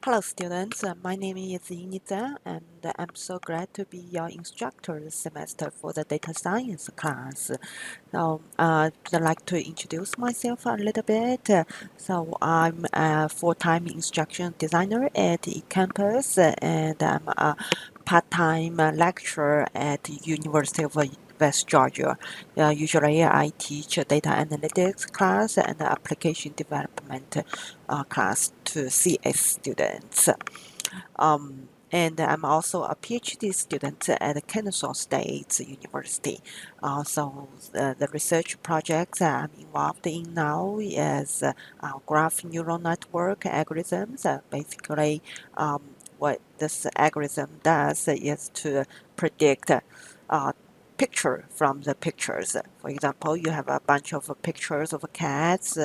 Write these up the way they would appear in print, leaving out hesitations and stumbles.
Hello students, my name is Yinita and I'm so glad to be your instructor this semester for the data science class. So I'd like to introduce myself a little bit. So I'm a full-time instruction designer at eCampus and I'm a part-time lecturer at University of West Georgia. Usually I teach a data analytics class and application development class to CS students. And I'm also a PhD student at Kennesaw State University. The research project I'm involved in now is graph neural network algorithms. Basically, what this algorithm does is to predict picture from the pictures. For example, you have a bunch of pictures of cats,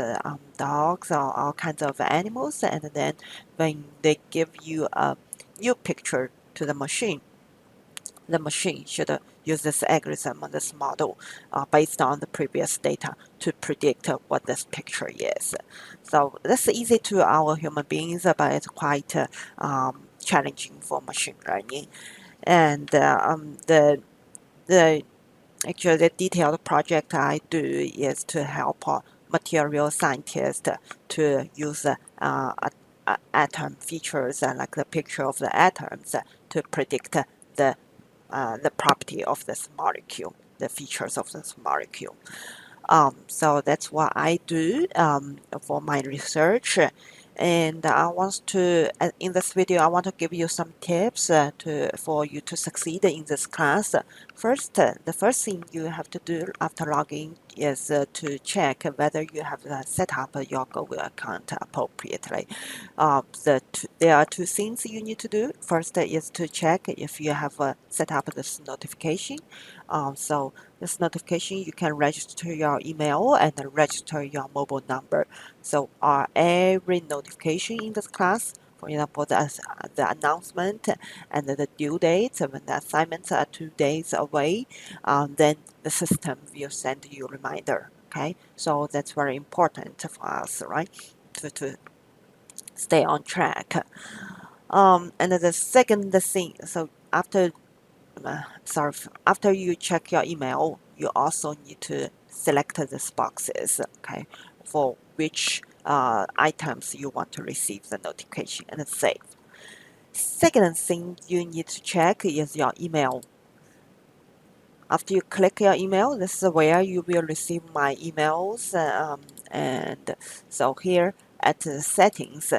dogs, or all kinds of animals, and then when they give you a new picture to the machine should use this algorithm on this model based on the previous data to predict what this picture is. So that's easy to our human beings, but it's quite challenging for machine learning. And the actually the detailed project I do is to help material scientists to use atom features like the picture of the atoms to predict the property of this molecule, the features of this molecule. So that's what I do for my research. And I want to, in this video, I want to give you some tips for you to succeed in this class. First, the first thing you have to do after logging is to check whether you have set up your Google account appropriately. There are two things you need to do. First is to check if you have set up this notification. So this notification, you can register your email and register your mobile number. So every notification in this class, for example, the announcement and the due date, when the assignments are 2 days away, then the system will send you a reminder. Okay, so that's very important for us, right? To stay on track. And the second thing, so after you check your email, you also need to select these boxes, okay, for which items you want to receive the notification and save. Second thing you need to check is your email. After you click your email, this is where you will receive my emails. And so here at the settings,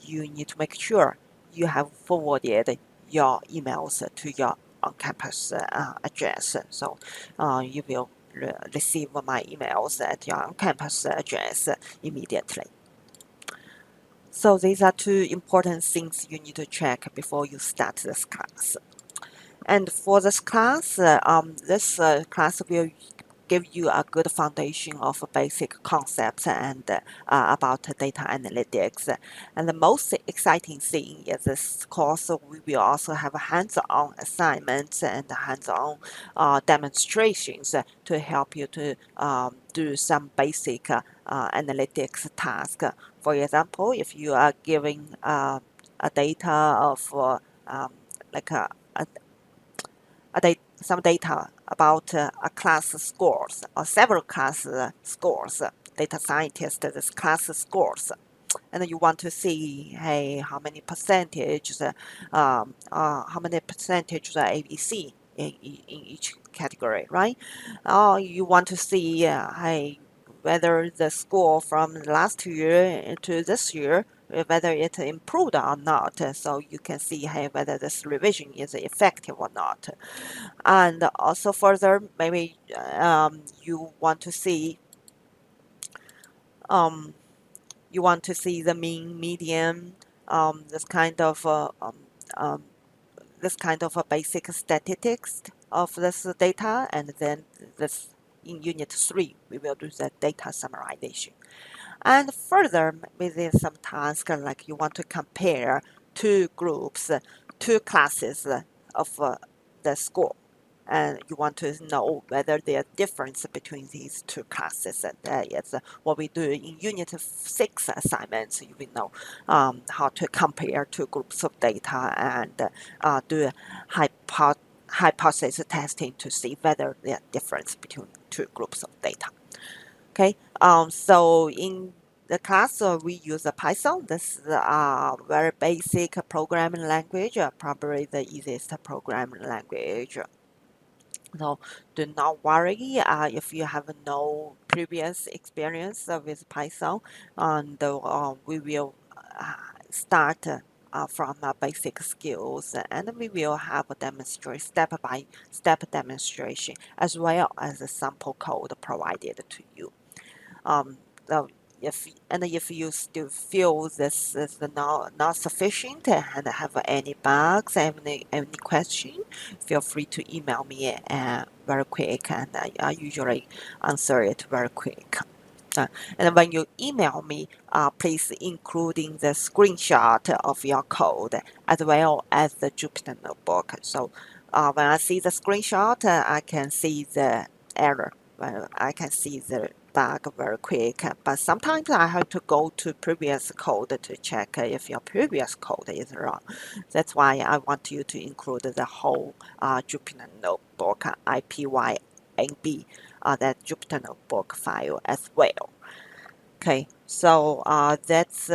you need to make sure you have forwarded your emails to your on-campus address. So you will receive my emails at your on-campus address immediately. So these are two important things you need to check before you start this class. And for this class class will give you a good foundation of basic concepts and about data analytics. And the most exciting thing is this course we will also have hands-on assignments and hands-on demonstrations to help you to do some basic analytics task. For example, if you are giving a data of like some data about a class scores or several class scores, data scientist this class scores, and you want to see, hey, how many percentage ABC in each category, right? You want to see, hey, whether the score from last year to this year, whether it improved or not. So you can see, hey, whether this revision is effective or not. And also further, maybe you want to see um, the mean, median, this kind of um, a basic statistics of this data, and then this in Unit 3 we will do the data summarization. And further, within some task like you want to compare two groups, two classes of the score. and you want to know whether there are difference between these two classes. And that is what we do in Unit 6 assignments. You will know how to compare two groups of data and do hypothesis testing to see whether there are difference between two groups of data. Okay, so in the class we use Python. This is a very basic programming language, probably the easiest programming language. So do not worry if you have no previous experience with Python, and we will start from basic skills, and we will have a demonstration, step-by-step demonstration, as well as a sample code provided to you. Um, so if you still feel this is not sufficient and have any bugs, any question, feel free to email me very quick, and I usually answer it very quick. And when you email me, please including the screenshot of your code as well as the Jupyter notebook. So when I see the screenshot, I can see the error. I can see the bug very quick. But sometimes I have to go to previous code to check if your previous code is wrong. That's why I want you to include the whole Jupyter notebook IPYNB that Jupyter notebook file as well. Okay, so that's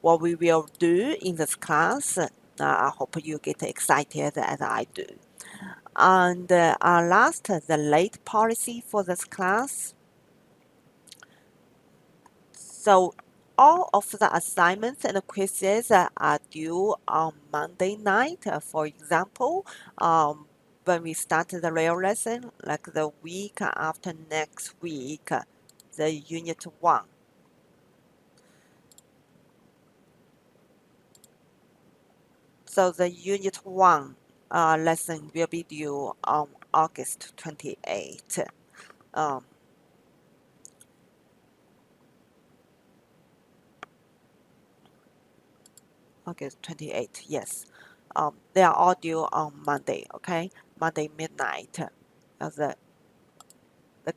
what we will do in this class. I hope you get excited as I do. And last, the late policy for this class. So all of the assignments and quizzes are due on Monday night. For example, when we start the real lesson, like the week after next week, the Unit 1. So the Unit 1 lesson will be due on August 28th. Um, August 28th, yes. They are all due on Monday, okay? Monday midnight. The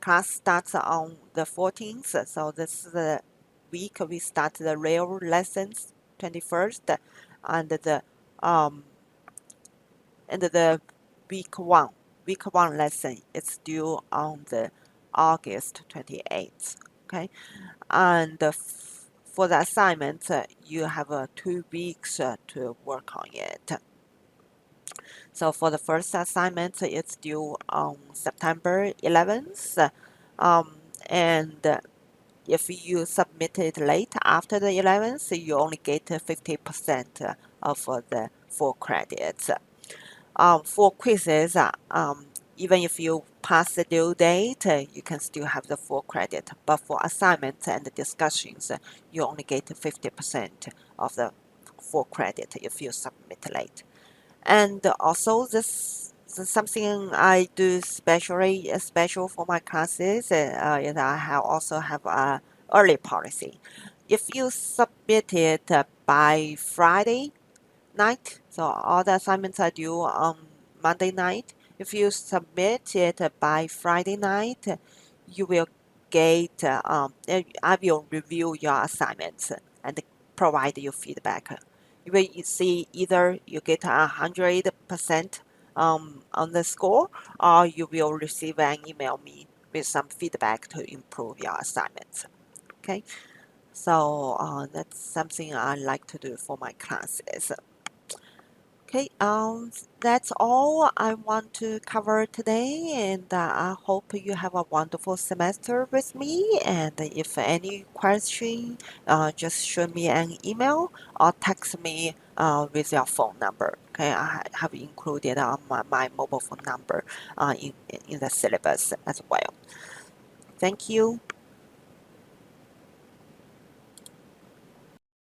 class starts on the 14th, so this is the week we start the real lessons, 21st, and um, the week one lesson is due on the August 28th, okay? And for the assignment, you have 2 weeks to work on it. So for the first assignment, it's due on September 11th. And if you submit it late after the 11th, you only get 50% of the full credits. For quizzes, even if you pass the due date, you can still have the full credit. But for assignments and discussions, you only get 50% of the full credit if you submit late. And also, this is something I do special for my classes. And I also have a early policy. If you submit it by Friday night, so all the assignments are due on Monday night. If you submit it by Friday night, you will get, I will review your assignments and provide you feedback. You will see either you get 100% on the score, or you will receive an email me with some feedback to improve your assignments. Okay, so that's something I like to do for my classes. Okay, that's all I want to cover today, and I hope you have a wonderful semester with me. And if any question, just shoot me an email or text me with your phone number. Okay, I have included my mobile phone number in the syllabus as well. Thank you.